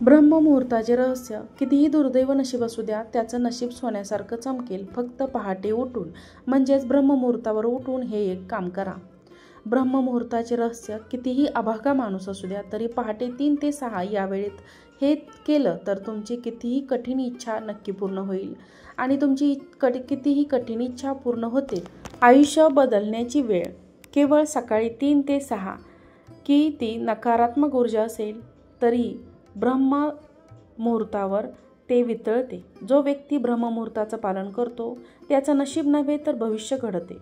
ब्रह्ममुहूर्ताचे रहस्य. कितीही दुर्दैव नशीब असू द्या, त्याचं नशीब सोन्यासारखं चमकेल फक्त पहाटे उठून, म्हणजेच ब्रह्ममुहूर्तावर उठून हे एक काम करा. ब्रह्ममुहूर्ताचे रहस्य. कितीही अभागा माणूस असू द्या, तरी पहाटे 3 ते 6 या वेळेत हे केलं तर तुमची कितीही कठीण इच्छा नक्की पूर्ण होईल. आणि तुमची कितीही कठीण इच्छा पूर्ण होते. आयुष्य बदलण्याची वेळ. केवळ सकाळी 3 ते 6 की ती नकारात्मक ऊर्जा असेल तरी ब्रह्ममुहूर्तावर ते वितळते. जो व्यक्ती ब्रह्ममुहूर्ताचं पालन करतो त्याचं नशीब नव्हे तर भविष्य घडते.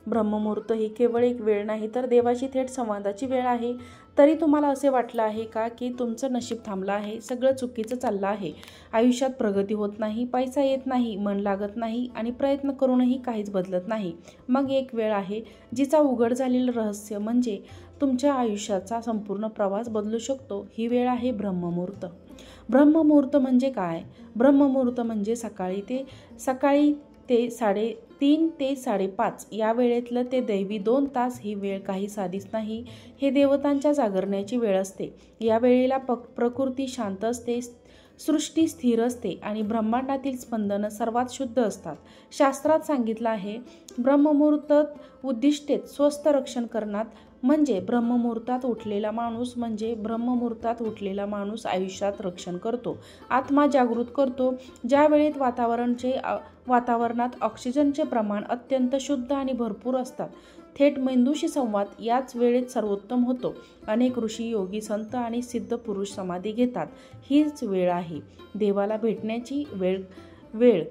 ब्रह्ममुहूर्त ही केवळ एक वेळ नाही तर देवाची थेट संवादाची वेळ आहे. तरी तुम्हाला असे वाटलं आहे का की तुमचं नशीब थांबलं आहे, सगळं चुकीचं चाललं आहे, आयुष्यात प्रगती होत नाही, पैसा येत नाही, मन लागत नाही आणि प्रयत्न करूनही काहीच बदलत नाही? मग एक वेळ आहे जिचा उघड झालेलं रहस्य म्हणजे तुमच्या आयुष्याचा संपूर्ण प्रवास बदलू शकतो. ही वेळ आहे ब्रह्ममुहूर्त. ब्रह्ममुहूर्त म्हणजे काय? ब्रह्ममुहूर्त म्हणजे सकाळी ते 3 ते 5:30 या वेळेतलं ते दैवी 2 तास. ही वेळ काही साधीच नाही, हे देवतांच्या जागरण्याची वेळ असते. या वेळेला प्रकृती शांत असते, सृष्टी स्थिर असते आणि ब्रह्मांडातील स्पंदनं सर्वात शुद्ध असतात. शास्त्रात सांगितलं आहे, ब्रह्ममुहूर्तात उद्दिष्टेत स्वस्थ रक्षण करण्यात म्हणजे ब्रह्ममुहूर्तात उठलेला माणूस आयुष्यात रक्षण करतो, आत्मा जागृत करतो. ज्या वेळेत वातावरणात ऑक्सिजनचे प्रमाण अत्यंत शुद्ध आणि भरपूर असतात, थेट मेंदूशी संवाद याच वेळेत सर्वोत्तम होतो. अनेक ऋषी, योगी, संत आणि सिद्ध पुरुष समाधी घेतात. हीच वेळ आहे देवाला भेटण्याची वेळ.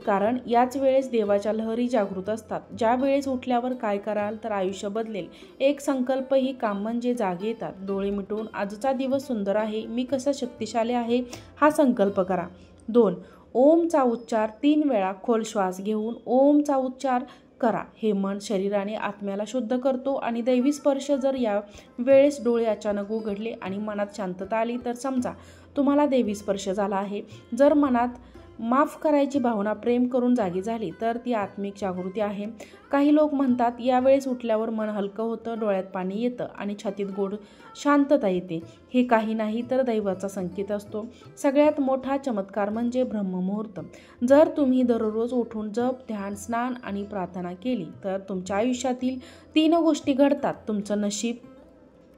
कारण याच वेळेस देवाच्या लहरी जागृत असतात. ज्या वेळेस उठल्यावर काय कराल तर आयुष्य बदलेल. एक संकल्प ही काम म्हणजे जागे येतात. डोळे मिटून आजचा दिवस सुंदर आहे, मी कसा शक्तिशाली आहे हा संकल्प करा. 2. ओमचा उच्चार 3 वेळा खोल श्वास घेऊन ओमचा उच्चार करा. हे मन, शरीर आणि आत्म्याला शुद्ध करतो आणि दैवी स्पर्श. जर या वेळेस डोळे अचानक उघडले आणि मनात शांतता आली तर समजा तुम्हाला दैवी स्पर्श झाला आहे. जर मनात माफ करायची भावना प्रेम करून जागी झाली तर ती आत्मिक जागृती आहे. काही लोक म्हणतात यावेळेस उठल्यावर मन हलकं होतं, डोळ्यात पाणी येतं आणि छातीत गोड शांतता येते. हे काही नाही तर दैवाचा संकेत असतो. सगळ्यात मोठा चमत्कार म्हणजे ब्रह्ममुहूर्त. जर तुम्ही दररोज उठून जप, ध्यान, स्नान आणि प्रार्थना केली तर तुमच्या आयुष्यातील 3 गोष्टी घडतात. तुमचं नशीब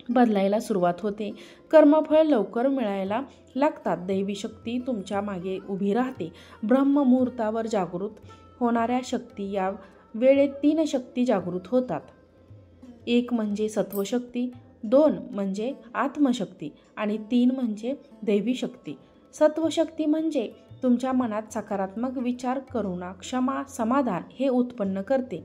बदलायला सुरुवात होते, कर्मफळ लवकर मिळायला लागतात, दैवी शक्ती तुमच्या मागे उभी राहते. ब्रह्ममुहूर्तावर जागृत होणाऱ्या शक्ती. या वेळेत 3 शक्ती जागृत होतात. 1 म्हणजे सत्वशक्ती, 2 म्हणजे आत्मशक्ती आणि 3 म्हणजे दैवी शक्ती. सत्वशक्ती म्हणजे तुमच्या मनात सकारात्मक विचार, करुणा, क्षमा, समाधान हे उत्पन्न करते.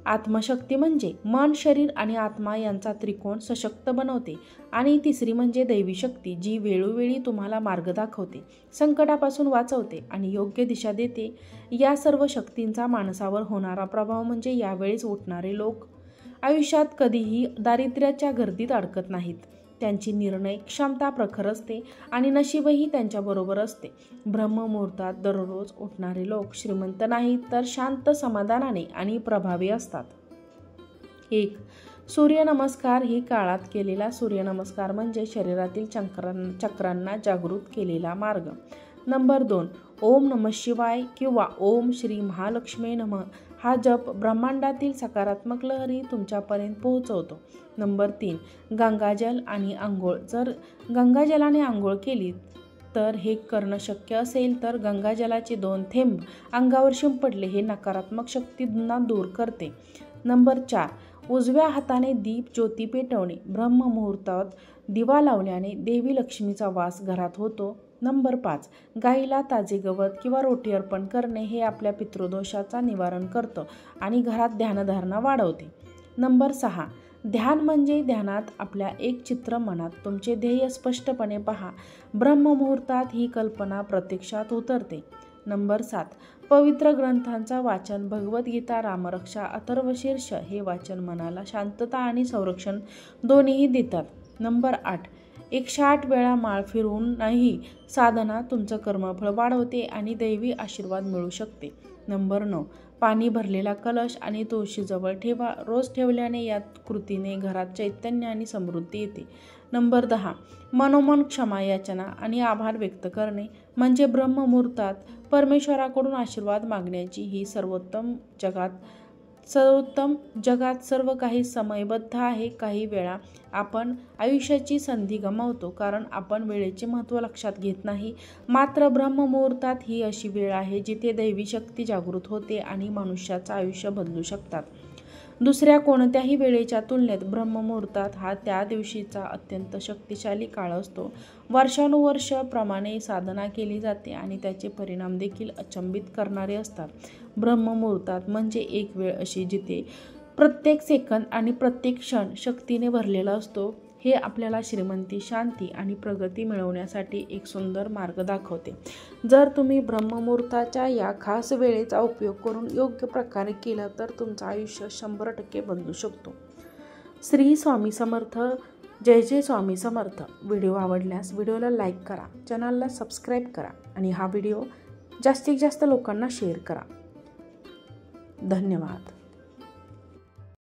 आत्मशक्ती म्हणजे मन, शरीर आणि आत्मा यांचा त्रिकोण सशक्त बनवते. आणि 3री म्हणजे दैवी शक्ती, जी वेळोवेळी तुम्हाला मार्ग दाखवते, संकटापासून वाचवते आणि योग्य दिशा देते. या सर्व शक्तींचा माणसावर होणारा प्रभाव म्हणजे यावेळेस उठणारे लोक आयुष्यात कधीही दारिद्र्याच्या गर्दीत अडकत नाहीत. त्यांची निर्णय क्षमता प्रखर असते आणि नशीबही त्यांच्याबरोबर असते. ब्रह्ममुहूर्तात दररोज उठणारे लोक श्रीमंत नाहीत तर शांत, समाधानाने आणि प्रभावी असतात. 1. सूर्यनमस्कार. ही काळात केलेला सूर्यनमस्कार म्हणजे शरीरातील चक्रांना जागृत केलेला मार्ग. नंबर 2. ओम नमः शिवाय किंवा ओम श्री महालक्ष्मी नमः हा जप ब्रह्मांडातील सकारात्मक लहरी तुमच्यापर्यंत पोहोचवतो. नंबर 3. गंगाजल आणि आंघोळ. जर गंगाजलाने आंघोळ केली तर हे करणं शक्य असेल तर गंगाजलाचे 2 थेंब अंगावर शिंपडले हे नकारात्मक शक्तींना दूर करते. नंबर 4. उजव्या हाताने दीप ज्योती पेटवणे. ब्रह्ममुहूर्तात दिवा लावल्याने देवी लक्ष्मीचा वास घरात होतो. नंबर 5. गाईला ताजे गवत किंवा रोटी अर्पण करणे हे आपल्या पितृदोषाचा निवारण करतं आणि घरात ध्यानधारणा वाढवते. नंबर 6. ध्यान म्हणजे ध्यानात आपल्या एक चित्र मनात तुमचे ध्येय स्पष्टपणे पहा. ब्रह्ममुहूर्तात ही कल्पना प्रत्यक्षात उतरते. नंबर 7. पवित्र ग्रंथांचा वाचन. भगवद्गीता, रामरक्षा, अथर्वशीर्ष हे वाचन मनाला शांतता आणि संरक्षण दोन्हीही देतात. नंबर 8. 108 वेळा माळ फिरूनही साधना तुमचं कर्मफळ वाढवते आणि दैवी आशीर्वाद मिळू शकते. नंबर 9. पाणी भरलेला कलश आणि तुळशीजवळ ठेवा. रोज ठेवल्याने या कृतीने घरात चैतन्य आणि समृद्धी येते. नंबर 10, मनोमन क्षमा याचना आणि आभार व्यक्त करणे म्हणजे ब्रह्ममुहूर्तात परमेश्वराकडून आशीर्वाद मागण्याची ही सर्वोत्तम जगात सर्व काही समयबद्ध आहे. काही वेळा आपण आयुष्याची संधी गमावतो कारण आपण वेळेचे महत्त्व लक्षात घेत नाही. मात्र ब्रह्ममुहूर्तात ही अशी वेळ आहे जिथे दैवी शक्ती जागृत होते आणि मनुष्याचं आयुष्य बदलू शकतात. दुसऱ्या कोणत्याही वेळेच्या तुलनेत ब्रह्ममुहूर्तात हा त्या दिवशीचा अत्यंत शक्तिशाली काळ असतो. वर्षानुवर्ष प्रमाणे साधना केली जाते आणि त्याचे परिणाम देखील अचंबित करणारे असतात. ब्रह्ममुहूर्तात म्हणजे एक वेळ अशी जिथे प्रत्येक सेकंद आणि प्रत्येक क्षण शक्तीने भरलेला असतो. हे आपल्याला श्रीमंती, शांती आणि प्रगती मिळवण्यासाठी एक सुंदर मार्ग दाखवते. जर तुम्ही ब्रह्ममुहूर्ताच्या या खास वेळेचा उपयोग करून योग्य प्रकारे केला तर तुमचं आयुष्य 100% बदलू शकतो. श्री स्वामी समर्थ. जय जय स्वामी समर्थ. व्हिडिओ आवडल्यास व्हिडिओला लाईक करा, चॅनलला सबस्क्राईब करा आणि हा व्हिडिओ जास्तीत जास्त लोकांना शेअर करा. धन्यवाद.